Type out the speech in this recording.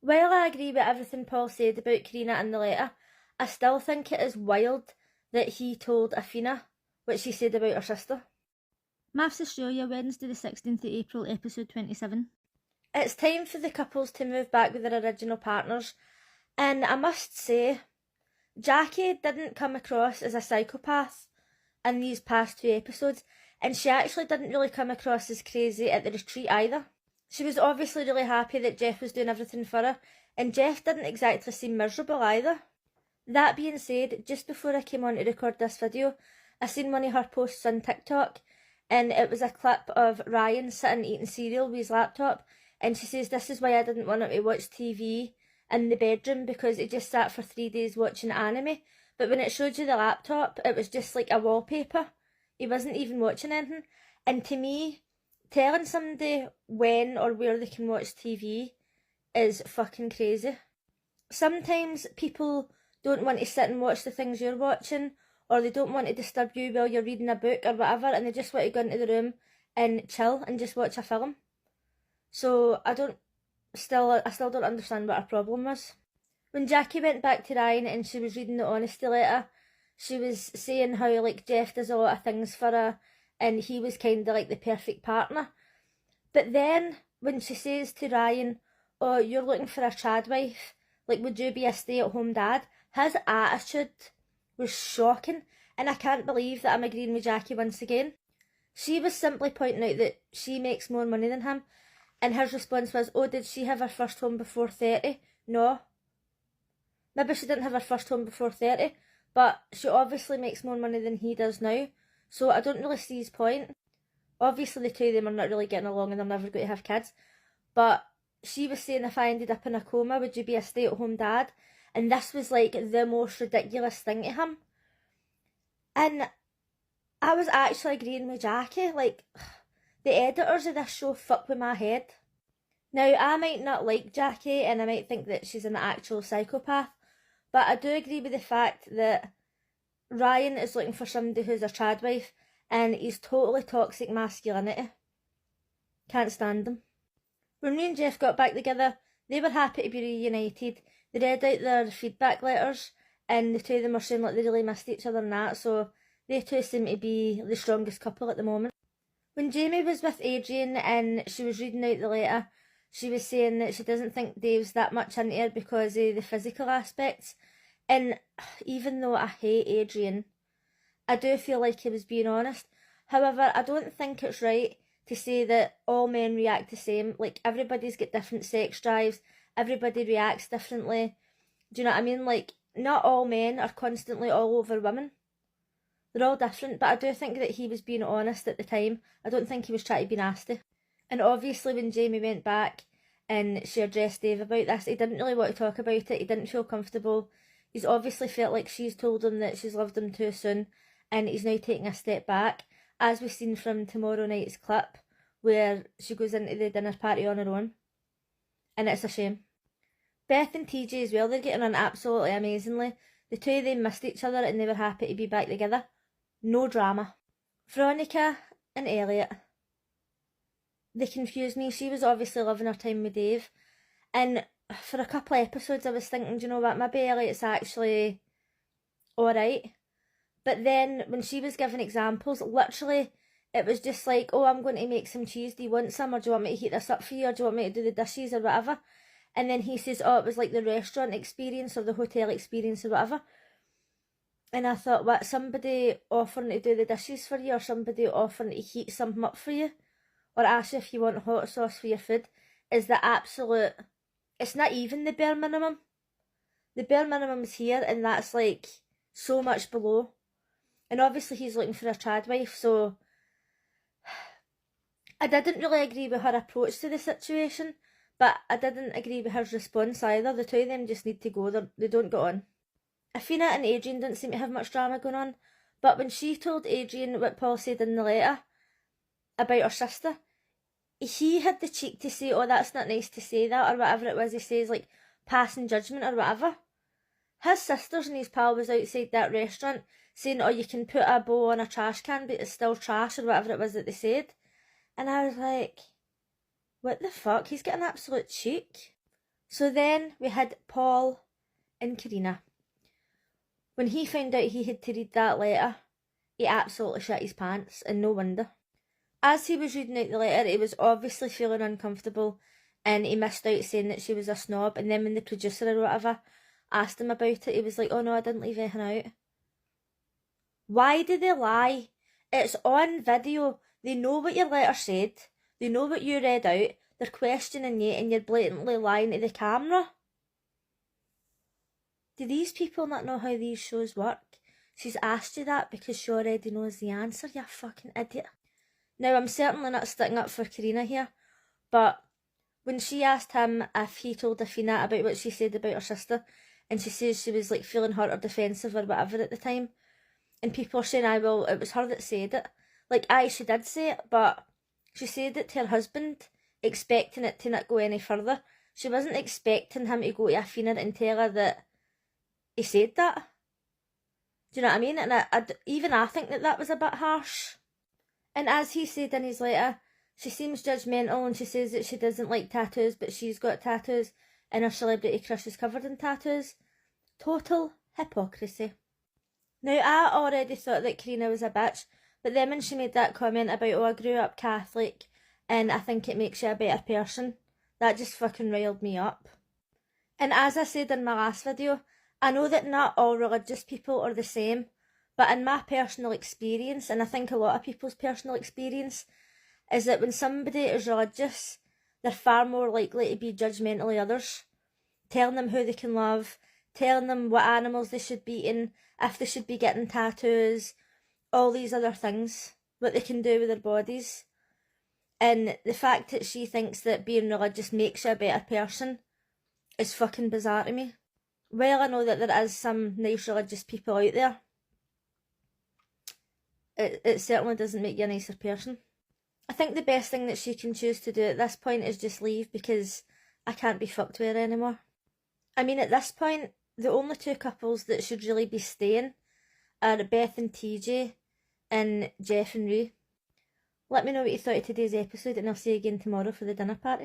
While I agree with everything Paul said about Karina in the letter, I still think it is wild that he told Athena what she said about her sister. Maths Australia, Wednesday the 16th of April, episode 27. It's time for the couples to move back with their original partners, and I must say, Jackie didn't come across as a psychopath in these past 2 episodes, and she actually didn't really come across as crazy at the retreat either. She was obviously really happy that Jeff was doing everything for her, and Jeff didn't exactly seem miserable either. That being said, just before I came on to record this video, I seen one of her posts on TikTok, and it was a clip of Ryan sitting eating cereal with his laptop, and she says this is why I didn't want him to watch TV in the bedroom, because he just sat for 3 days watching anime, but when it showed you the laptop, it was just like a wallpaper. He wasn't even watching anything. And to me, telling somebody when or where they can watch TV is fucking crazy. Sometimes people don't want to sit and watch the things you're watching, or they don't want to disturb you while you're reading a book or whatever, and they just want to go into the room and chill and just watch a film. So I still don't understand what her problem was. When Jackie went back to Ryan and she was reading the honesty letter, she was saying how like Jeff does a lot of things for her and he was kind of like the perfect partner. But then when she says to Ryan, oh, you're looking for a trad wife, like would you be a stay-at-home dad? His attitude was shocking, and I can't believe that I'm agreeing with Jackie once again. She was simply pointing out that she makes more money than him, and his response was, oh, did she have her first home before 30? No. Maybe she didn't have her first home before 30, but she obviously makes more money than he does now, so I don't really see his point. Obviously the two of them are not really getting along and they're never going to have kids, but she was saying if I ended up in a coma, would you be a stay-at-home dad? And this was like the most ridiculous thing to him. And I was actually agreeing with Jackie, like, the editors of this show fuck with my head. Now, I might not like Jackie and I might think that she's an actual psychopath, but I do agree with the fact that Ryan is looking for somebody who's a trad wife and he's totally toxic masculinity. Can't stand him. When me and Jeff got back together, they were happy to be reunited. They read out their feedback letters and the two of them were saying like they really missed each other and that, so they two seem to be the strongest couple at the moment. When Jamie was with Adrian and she was reading out the letter, she was saying that she doesn't think Dave's that much into her because of the physical aspects. And even though I hate Adrian, I do feel like he was being honest. However, I don't think it's right to say that all men react the same. Like, everybody's got different sex drives, everybody reacts differently. Do you know what I mean? Like, not all men are constantly all over women. They're all different, but I do think that he was being honest at the time. I don't think he was trying to be nasty. And obviously when Jamie went back and she addressed Dave about this, he didn't really want to talk about it, he didn't feel comfortable. He's obviously felt like she's told him that she's loved him too soon, and he's now taking a step back, as we've seen from tomorrow night's clip, where she goes into the dinner party on her own. And it's a shame. Beth and TJ as well, they're getting on absolutely amazingly. The two of them missed each other and they were happy to be back together. No drama. Veronica and Elliot. They confused me. She was obviously loving her time with Dave. And for a couple of episodes I was thinking, do you know what, maybe Elliot's actually alright. But then when she was giving examples, literally it was just like, oh, I'm going to make some cheese, do you want some, or do you want me to heat this up for you, or do you want me to do the dishes or whatever? And then he says, oh, it was like the restaurant experience or the hotel experience or whatever. And I thought, what, somebody offering to do the dishes for you, or somebody offering to heat something up for you, or ask you if you want hot sauce for your food, is the absolute, it's not even the bare minimum. The bare minimum is here, and that's like so much below. And obviously he's looking for a trad wife, so I didn't really agree with her approach to the situation, but I didn't agree with her response either. The two of them just need to go, they don't get on. Athena and Adrian didn't seem to have much drama going on, but when she told Adrian what Paul said in the letter about her sister, he had the cheek to say, oh, that's not nice to say that, or whatever it was he says, like passing judgment or whatever. His sisters and his pal was outside that restaurant saying, oh, you can put a bow on a trash can but it's still trash, or whatever it was that they said. And I was like, what the fuck? He's got an absolute cheek. So then we had Paul and Karina. When he found out he had to read that letter, he absolutely shit his pants, and no wonder. As he was reading out the letter, he was obviously feeling uncomfortable, and he missed out saying that she was a snob, and then when the producer or whatever asked him about it, he was like, oh no, I didn't leave anything out. Why did they lie? It's on video. They know what your letter said. They know what you read out. They're questioning you and you're blatantly lying to the camera. Do these people not know how these shows work? She's asked you that because she already knows the answer, you fucking idiot. Now, I'm certainly not sticking up for Karina here, but when she asked him if he told Athena about what she said about her sister, and she says she was like feeling hurt or defensive or whatever at the time, and people are saying, aye, well, it was her that said it. Like, aye, she did say it, but she said it to her husband, expecting it to not go any further. She wasn't expecting him to go to Athena and tell her that he said that. Do you know what I mean? And even I think that was a bit harsh. And as he said in his letter, she seems judgmental and she says that she doesn't like tattoos, but she's got tattoos and her celebrity crush is covered in tattoos. Total hypocrisy. Now, I already thought that Karina was a bitch, but then when she made that comment about, oh, I grew up Catholic and I think it makes you a better person, that just fucking riled me up. And as I said in my last video, I know that not all religious people are the same, but in my personal experience, and I think a lot of people's personal experience, is that when somebody is religious, they're far more likely to be judgmental of others, telling them who they can love, telling them what animals they should be eating, if they should be getting tattoos, all these other things, what they can do with their bodies. And the fact that she thinks that being religious makes you a better person is fucking bizarre to me. Well, I know that there is some nice religious people out there, it certainly doesn't make you a nicer person. I think the best thing that she can choose to do at this point is just leave, because I can't be fucked with her anymore. I mean, at this point, the only two couples that should really be staying are Beth and TJ and Jeff and Rue. Let me know what you thought of today's episode, and I'll see you again tomorrow for the dinner party.